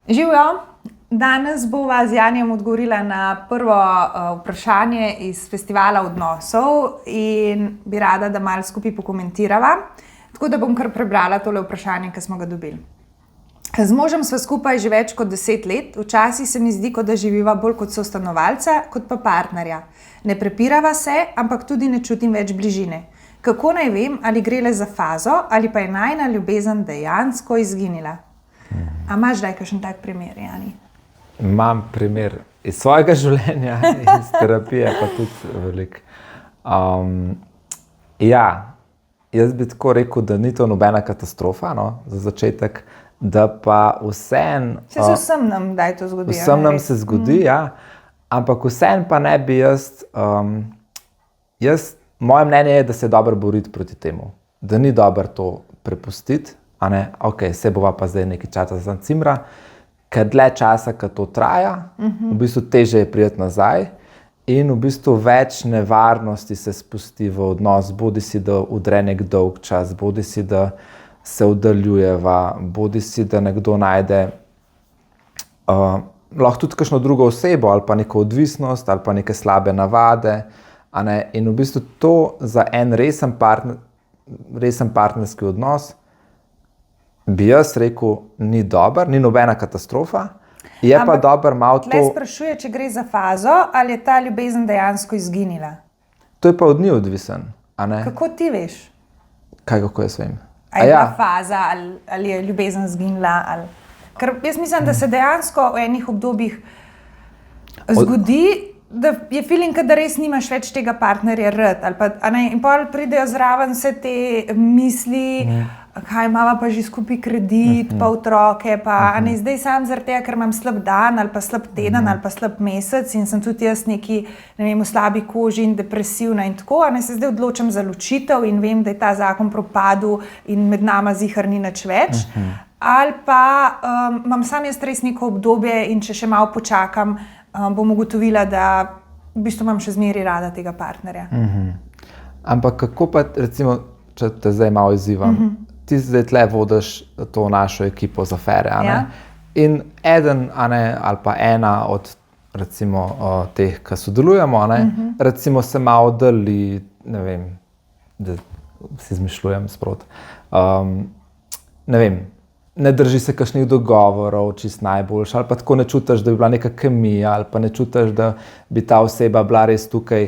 Živijo, danes bova z Janijem odgovorila na prvo vprašanje iz festivala odnosov in bi rada, da malo skupaj pokomentirava. Tako da bom kar prebrala tole vprašanje, ki smo ga dobili. Z možem sva skupaj že več kot 10 let, včasih se mi zdi, kot da živiva bolj kot sostanovalca, kot pa partnerja. Ne prepirava se, ampak tudi ne čutim več bližine. Kako naj vem, ali gre le za fazo, ali pa je najina ljubezen dejansko izginila? A imaš zdaj kakšen tak primer, Jani? Imam primer iz svojega življenja, iz terapije, pa tudi veliko. Jaz bi tako rekel, da ni to nobena katastrofa, za začetek, da pa vseeno... Se vsem nam kdaj to zgodi. Vsem nam se zgodi, ampak vseeno pa ne bi moje mnenje je, da se je dobro boriti proti temu. Da ni dobro to prepustiti, se bova pa zdaj nekaj časa za cimra, ker dlje časa, ko to traja, v bistvu težje je priti nazaj in v bistvu več nevarnosti se spusti v odnos, bodisi da udre nek dolg čas, bodisi da se oddaljujeva, bodisi da nekdo najde lahko tudi kakšno drugo osebo ali pa neko odvisnost ali pa neke slabe navade. In v bistvu to za en resen partnerski odnos bi jaz rekel, ni dober, ni nobena katastrofa, je pa dober malo to... Tle sprašuje, če gre za fazo, ali je ta ljubezen dejansko izginila? To je pa od njih odvisen, Kako ti veš? Kako jaz vem? A je bila faza, ali je ljubezen izginila? Ker jaz mislim, da se dejansko v enih obdobjih zgodi, da je feeling, da res nimaš več tega partnerja rad. In potem pridejo zraven vse te misli, kaj imava pa že skupaj kredit, pa otroke, zdaj sam zaradi tega, ker imam slab dan, ali pa slab teden, ali pa slab mesec in sem tudi jaz neki, v slabi koži in depresivna in tako, se zdaj odločam za ločitev in vem, da je ta zakon propadel in med nama zihar ni nič več. Ali pa imam sam jaz res neko obdobje in če še malo počakam, bom ugotovila, da v bistvu imam še zmeraj rada tega partnerja. Ampak kako pa, recimo, če te zdaj malo izzivam, ti zdaj tle vodiš to našo ekipo z Afere, in eden, ali pa ena od, recimo, teh, ki sodelujemo, recimo se malo oddalji, ne vem, da si izmišljujem sproti, ne drži se kakšnih dogovorov, čist najboljš, ali pa tako ne čutiš, da bi bila neka kemija, ali pa ne čutiš, da bi ta oseba bila res tukaj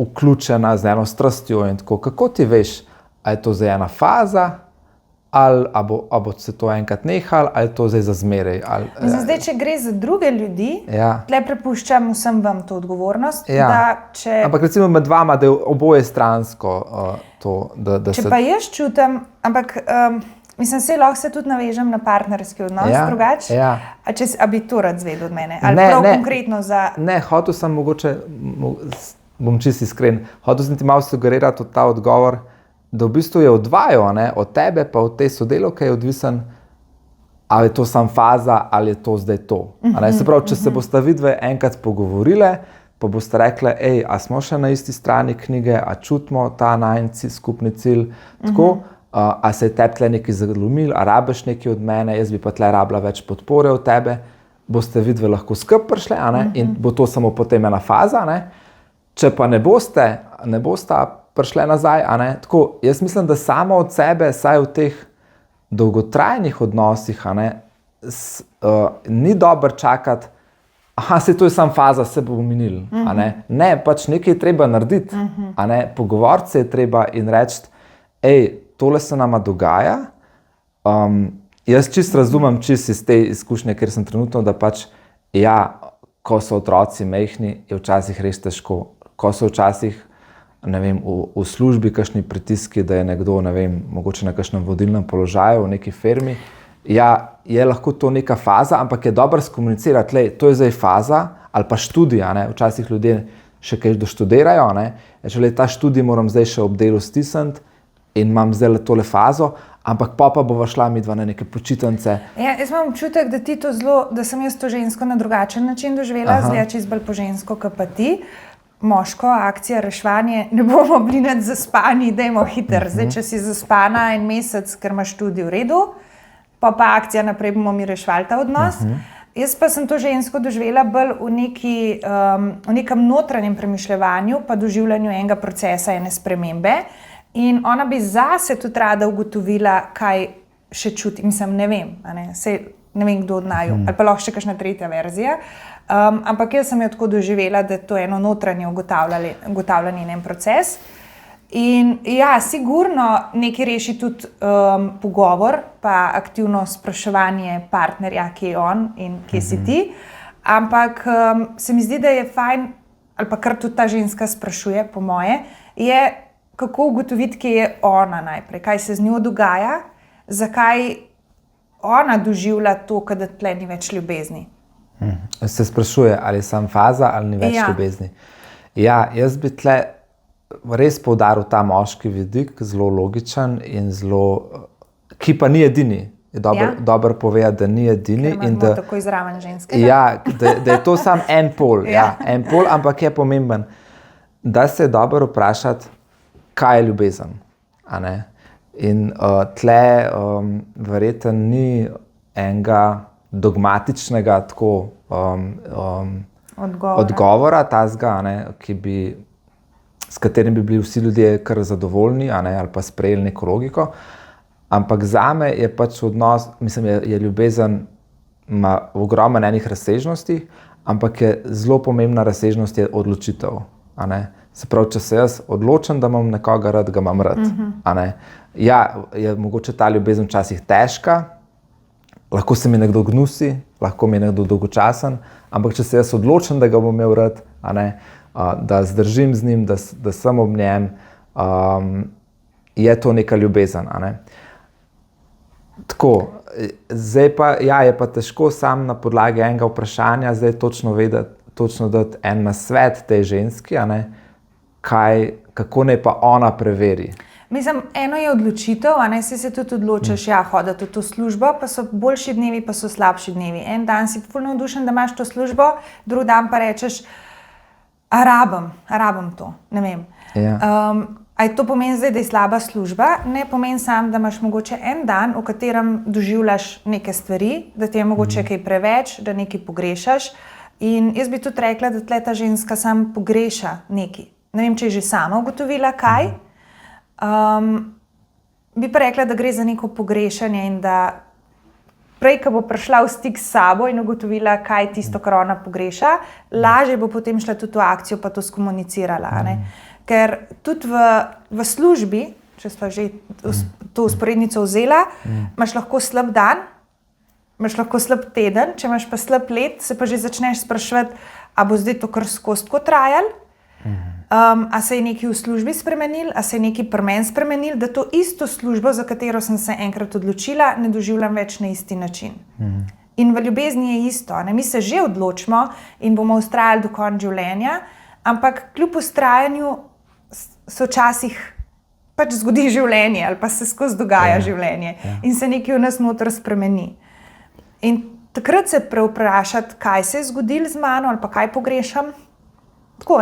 vključena z eno strastjo in tako. Kako ti veš, ali je to zdaj ena faza, ali bo se to enkrat nehalo, ali je to zdaj za zmeraj? Zdaj, če gre za druge ljudi, tle prepuščam vsem vam to odgovornost. Ampak recimo med vama, da je oboje stransko to, da se... Če pa jaz čutim, ampak... Mislim, lahko se tudi navežem na partnerski odnos, drugače. A bi to rad zvedel od mene? Ali konkretno za... Ne, hotel sem mogoče, bom čisto iskren, hotel sem ti malo sugerirati ta odgovor, da v bistvu je odvajal od tebe, pa od te sodelavke je odvisen, ali je to sam faza, ali je to zdaj to. Se pravi, če se boste vidve enkrat pogovorile, pa boste rekle, a smo še na isti strani knjige, a čutimo ta najin skupni cilj, tako, a se je tebi tle nekaj zalomil, a rabiš nekaj od mene, jaz bi pa tle rabila več podpore od tebe, boste vidve lahko skupaj prišle, in bo to samo potem ena faza, Če pa ne boste prišle nazaj, tako, jaz mislim, da samo od sebe, saj v teh dolgotrajnih odnosih, ni dobro čakati, se to je samo faza, se bo minil, Ne, pač nekaj je treba narediti, pogovoriti se je treba in reči, tole se nama dogaja. Jaz čisto razumem iz te izkušnje, ker sem trenutno, da pač, ko so otroci majhni, je včasih res težko. Ko so včasih, v službi kakšni pritiski, da je nekdo, mogoče na kakšnem vodilnem položaju v neki firmi, je lahko to neka faza, ampak je dobro skomunicirati, to je zdaj faza, ali pa študij, včasih ljudje še kaj doštudirajo, ta študij moram zdaj še ob delu stisniti, in imam zdaj tole fazo, ampak pa bova šla midva na neke počitnice. Jaz imam občutek, da sem jaz to žensko na drugačen način doživela, zdaj čist bolj po žensko, kot pa ti. Moško, akcija, reševanje, ne bomo bili zaspani, dajmo hiter. Zdaj, če si zaspana en mesec, ker imaš študij v redu, pa akcija, naprej bomo mi rešvali ta odnos. Jaz pa sem to žensko doživela bolj v nekem notranjem premišljevanju, pa doživljanju enega procesa, ene spremembe. In ona bi zase tudi rada ugotovila, kaj še čuti. Mislim, ne vem, ne vem, kdo od naju, ali pa lahko še kakšna tretja verzija. Ampak jaz sem jo tako doživela, da je to eno notranje ugotavljanje in en proces. In ja, sigurno nekaj reši tudi pogovor, pa aktivno spraševanje partnerja, kje je on in kje si ti. Ampak se mi zdi, da je fajn, ali pa kar tudi ta ženska sprašuje, po moje, je kako ugotoviti, kje je ona najprej, kaj se z njo dogaja, zakaj ona doživlja to, da tle ni več ljubezni. Se sprašuje, ali je sam faza ali ni več ljubezni. Ja, jaz bi tle res poudaril ta moški vidik, zelo logičen in zelo, ki pa ni edini. Je dobro povedati, da ni edini. Ker imamo tako izraven ženskega. Ja, da je to samo en pol. En pol, ampak je pomemben, da se je dobro vprašati, kaj je ljubezen. In tle verjetno ni enega dogmatičnega tako odgovora tazga, s katerim bi bili vsi ljudje kar zadovoljni, ali pa sprejeli neko logiko. Ampak zame je pač odnos, mislim, je ljubezen ima ogromen enih razsežnosti, ampak je zelo pomembna razsežnost je odločitev. Se pravi, če se jaz odločim, da imam nekoga rad, ga imam rad. Ja, je mogoče ta ljubezen včasih težka, lahko se mi nekdo gnusi, lahko mi je nekdo dolgočasen, ampak če se jaz odločim, da ga bom imel rad, da zdržim z njim, da sem ob njem, je to neka ljubezen. Tako, zdaj pa, je pa težko sam na podlagi enega vprašanja zdaj točno dati en nasvet tej ženski, kako naj pa ona preveri. Mislim, eno je odločitev, se tudi odločiš, hoditi v to službo, pa so boljši dnevi, pa so slabši dnevi. En dan si ful navdušen, da imaš to službo, drugi dan pa rečeš, rabim to, ne vem. Ali to pomeni zdaj, da je slaba služba? Ne pomeni samo, da imaš mogoče en dan, v katerem doživljaš neke stvari, da ti je mogoče kaj preveč, da nekaj pogrešaš. In jaz bi tudi rekla, da tle ta ženska sam pogreša nekaj. Ne vem, če je že sama ugotovila, kaj. Bi pa rekla, da gre za neko pogrešanje in da prej, ko bo prišla v stik s sabo in ugotovila, kaj je tisto, kar ona pogreša, lažje bo potem šla tudi v akcijo pa to skomunicirala. Ker tudi v službi, če sva že to vzporednico vzela, imaš lahko slab dan, imaš lahko slab teden, če imaš pa slab let, se pa že začneš spraševati, a bo zdaj to kar skozi tako trajalo, a se je nekaj v službi spremenil, a se je nekaj pri meni spremenil, da to isto službo, za katero sem se enkrat odločila, ne doživljam več na isti način. In v ljubezni je isto. Mi se že odločimo in bomo vztrajali do konca življenja, ampak kljub vztrajanju se včasih pač zgodi življenje ali pa se skozi dogaja življenje in se nekaj v nas noter spremeni. In takrat se prevprašati, kaj se je zgodilo z mano ali pa kaj pogrešam. Tako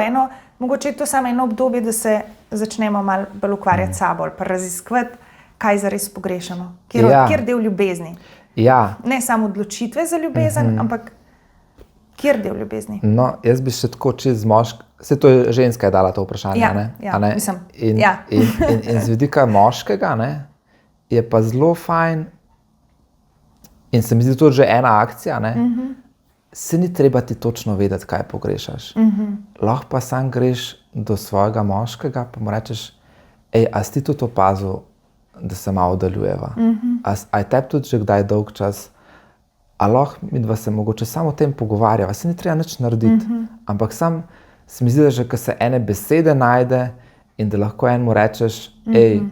mogoče je to samo eno obdobje, da se začnemo malo bolj ukvarjati s sabo ali pa raziskovati, kaj zares pogrešamo. Kjer del ljubezni. Ne samo odločitve za ljubezen, ampak kjer del ljubezni. No, jaz bi še tako čez vse to je ženska je dala to vprašanje, mislim. In z vidika moškega, je pa zelo fajn in se mi zdi to že ena akcija, se ni treba ti točno vedeti, kaj pogrešaš. Lahko pa sam greš do svojega moškega, pa mu rečeš, a si ti tudi opazil, da se malo oddaljujeva? A je tebi tudi že kdaj dolg čas? A lahko midva se mogoče samo o tem pogovarjava? Se ni treba nič narediti, ampak sam se mi zdi, da že, ko se ene besede najde in da lahko enemu rečeš, in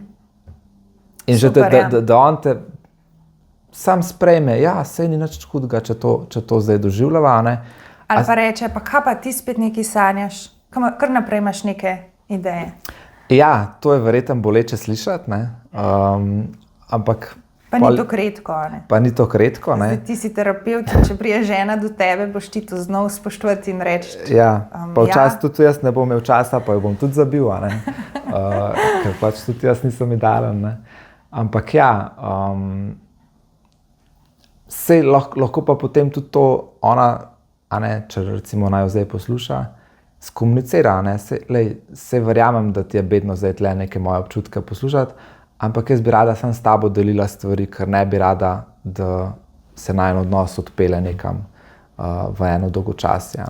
že da on te sam sprejme, sej ni nič hudega, če to zdaj doživljava. Ali pa reče, pa kaj pa ti spet nekaj sanjaš, kar naprej imaš neke ideje. Ja, to je verjetno boleče slišati, ampak pa ni to redko, Pa ni to redko, Zdaj ti si terapevt, če prije žena do tebe, boš ti to znal spoštovati in reči. Pa včasih tudi jaz ne bom imel časa, pa jo bom tudi zabil, ker pač tudi jaz nisem idealen, Ampak Sej lahko pa potem tudi to ona, a ne, če recimo naj jo zdaj posluša, skomunicira, ne, sej verjamem, da ti je bedno zdaj tle neke moje občutke poslušati, ampak jaz bi rada sam s tabo delila stvari, ker ne bi rada, da se najin odnos odpelje nekam v eno dolgočasje.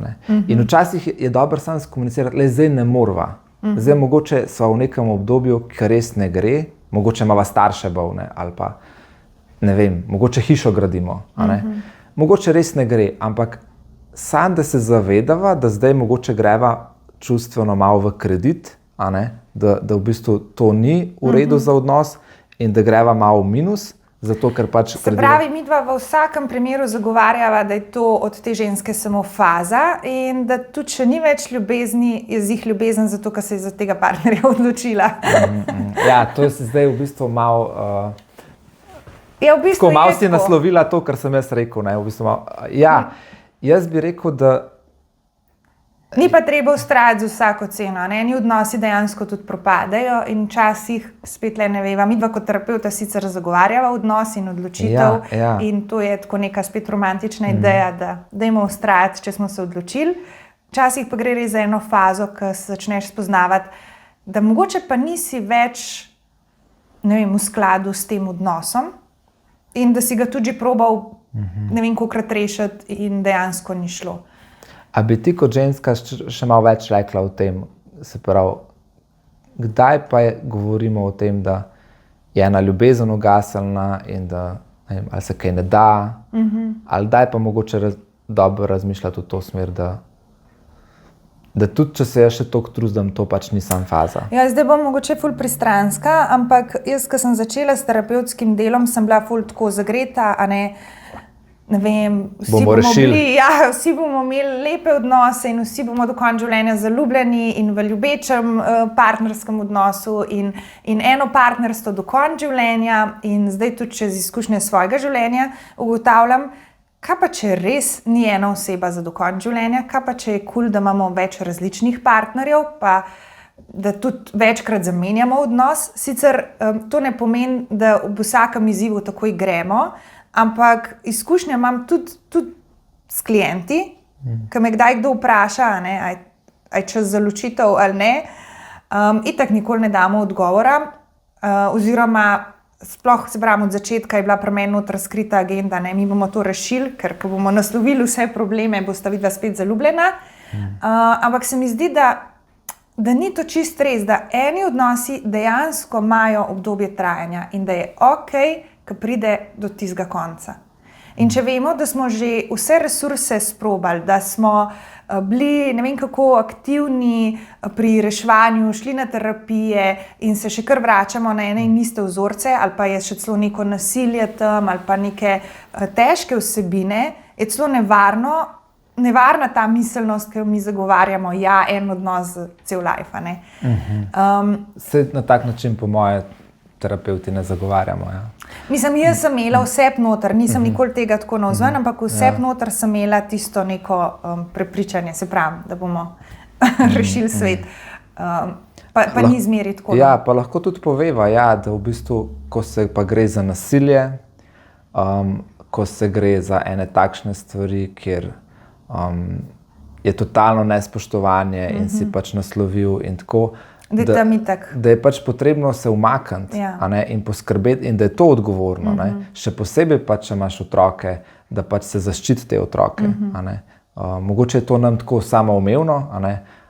In včasih je dobro samo skomunicirati, le zdaj ne morva. Zdaj mogoče sva v nekem obdobju, ki res ne gre, mogoče imava starše bolne ali pa ne vem, mogoče hišo gradimo, mogoče res ne gre, ampak sam, da se zavedava, da zdaj mogoče greva čustveno malo v kredit, da v bistvu to ni v redu za odnos in da greva malo v minus, zato ker pač... Se pravi, midva v vsakem primeru zagovarjava, da je to od te ženske samo faza in da tudi, če ni več ljubezni, je zih ljubezen zato, ker se je za tega partnerja odločila. Ja, to je zdaj v bistvu malo... V bistvu tako malo si naslovila to, kar sem jaz rekel. Ne, v bistvu jaz bi rekel, da... Ni pa treba vztrajati z vsako ceno. Eni odnosi dejansko tudi propadajo in včasih spet le ne veva. Midva kot terapeuta sicer zagovarjava odnos in odločitev in to je tako neka spet romantična ideja, da dajmo vztrajati, če smo se odločili. Včasih pa gre res za eno fazo, ko se začneš spoznavati, da mogoče pa nisi več, ne vem, v skladu s tem odnosom in da si ga tudi probal, ne vem, kolikrat rešiti in dejansko ni šlo. A bi ti kot ženska še malo več rekla o tem, se pravi, kdaj pa govorimo o tem, da je ena ljubezen ugasnila in da ne vem, ali se kaj ne da, ali daj pa mogoče dobro razmišljati v to smer, da tudi, če se jaz še toliko trudim, to pač ni sam faza. Ja, zdaj bom mogoče ful pristranska, ampak jaz, ko sem začela s terapevtskim delom, sem bila ful tako zagreta, ne vem, vsi bomo imeli lepe odnose in vsi bomo do konca življenja zaljubljeni in v ljubečem partnerskem odnosu in eno partnerstvo do konca življenja in zdaj tudi čez izkušnje svojega življenja ugotavljam, kaj pa če res ni ena oseba za do konca življenja, kaj pa če je kul, da imamo več različnih partnerjev, pa da tudi večkrat zamenjamo odnos. Sicer to ne pomeni, da v vsakem izzivu takoj gremo, ampak izkušnje imam tudi s klienti, ki me kdaj kdo vpraša, aj čas za ločitev ali ne, itak nikoli ne damo odgovora, oziroma sploh se pravim od začetka je bila pri meni noter skrita agenda, mi bomo to rešili, ker ko bomo naslovili vse probleme, bosta vidva spet zaljubljena, ampak se mi zdi, da ni to čist res, da eni odnosi dejansko imajo obdobje trajanja in da je okej, ko pride do tistega konca. In če vemo, da smo že vse resurse sprobali, da smo bili ne vem kako aktivni pri reševanju, šli na terapije in se še kar vračamo na ene in iste vzorce, ali pa je še celo neko nasilje tam, ali pa neke težke vsebine, je celo nevarna ta miselnost, ki jo mi zagovarjamo, en odnos za cel life. Se na tak način po moje terapeuti ne zagovarjamo. Mislim, jaz sem imela vsep noter, nisem nikoli tega tako navzven, ampak vsep noter sem imela tisto neko prepričanje, se pravi, da bomo rešili svet. Pa ni zmeri tako. Ja, pa lahko tudi poveva, da v bistvu, ko se pa gre za nasilje, ko se gre za ene takšne stvari, kjer je totalno nespoštovanje in si pač naslovil in tako, da je pač potrebno se umakniti in poskrbeti in da je to odgovorno. Še posebej pa, če imaš otroke, da pač se zaščiti te otroke. Mogoče je to nam tako samoumevno,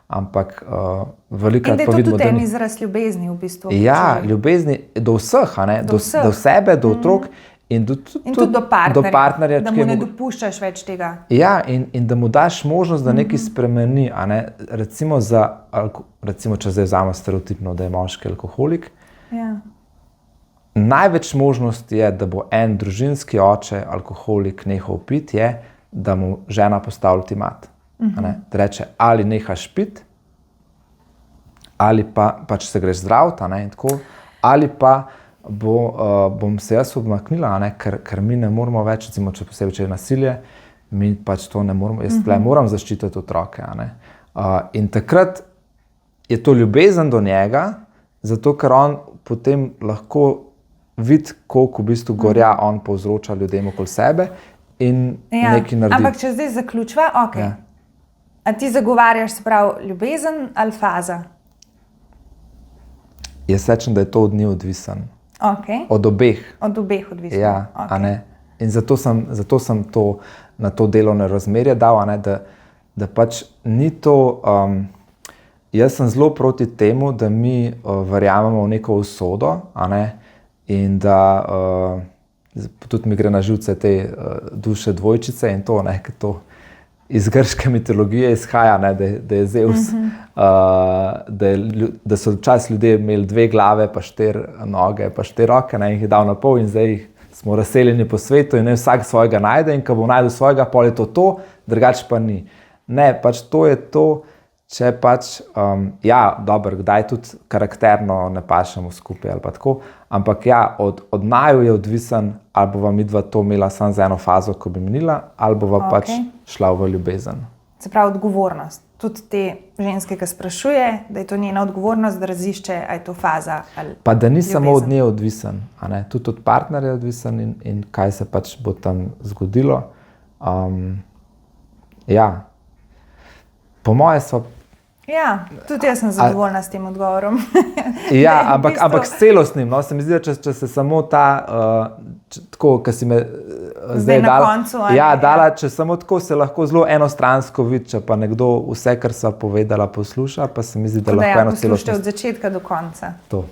ampak velikrat pa vidimo, da... In da je to tudi en izraz ljubezni v bistvu. Ja, ljubezni do vseh, do sebe, do otrok in tudi do partnerja. Da mu ne dopuščaš več tega. Ja, in da mu daš možnost, da nekaj spremeni. Recimo, če zdaj vzamemo stereotipno, da je moški alkoholik, največ možnosti je, da bo en družinski oče alkoholik nehal piti, je, da mu žena postavi ultimat. Da reče, ali nehaš piti, ali pa pač se greš zdraviti, ali pa bom se jaz odmaknila, ker mi ne moramo več, recimo, če posebej če je nasilje, mi pač to ne moramo, jaz moram zaščititi otroke. In takrat je to ljubezen do njega, zato ker on potem lahko vidi, koliko v bistvu gorja on povzroča ljudem okoli sebe in nekaj naredi. Ampak če zdaj zaključiva, okay. Ja. A ti zagovarjaš, se pravi, ljubezen ali faza? Jaz rečem, da je to od njih odvisen. Okay. Od obeh. Od obeh odvisno. Ja, okay. a ne. In zato sem to na to delovno razmerje dal, a ne, da pač ni to. Jaz sem zelo proti temu, da mi verjamemo v neko usodo, a ne, in da tudi mi gre na živce te duše dvojčice in to, ne, ker to iz grške mitologije izhaja, ne, da je Zeus, da so včasih ljudje imeli 2 glave, pa 4 noge, pa 4 roke, ne, in jih je dal na pol in zdaj smo razseljeni po svetu in ne vsak svojega najde in ko bo najdel svojega, pol je to, drugače pa ni. Ne, pač to je to, če pač, ja, dobro, kdaj tudi karakterno ne pašemo skupaj ali pa tako, ampak ja, od naju je odvisen, ali bova midva to imela samo za eno fazo, ko bi minila, ali bova pač šla v ljubezen. Se pravi, odgovornost. Tudi te ženske, ki sprašuje, da je to njena odgovornost, da razišče, a je to faza ali pa da ni ljubezen. Samo od nje odvisen, a ne, tudi od partnerja je odvisen in kaj se pač bo tam zgodilo. Ja, po moje so. Ja, tudi jaz sem zadovoljna s tem odgovorom. Ja, ampak s celostnim, no, se mi zdi, da če se samo ta, tako, ki si me zdaj na dala, koncu, dala, če samo tako se lahko zelo enostransko vidi, če pa nekdo vse, kar sva povedala, posluša, pa se mi zdi, da lahko eno celostno. Poslušajte od začetka do konca. To.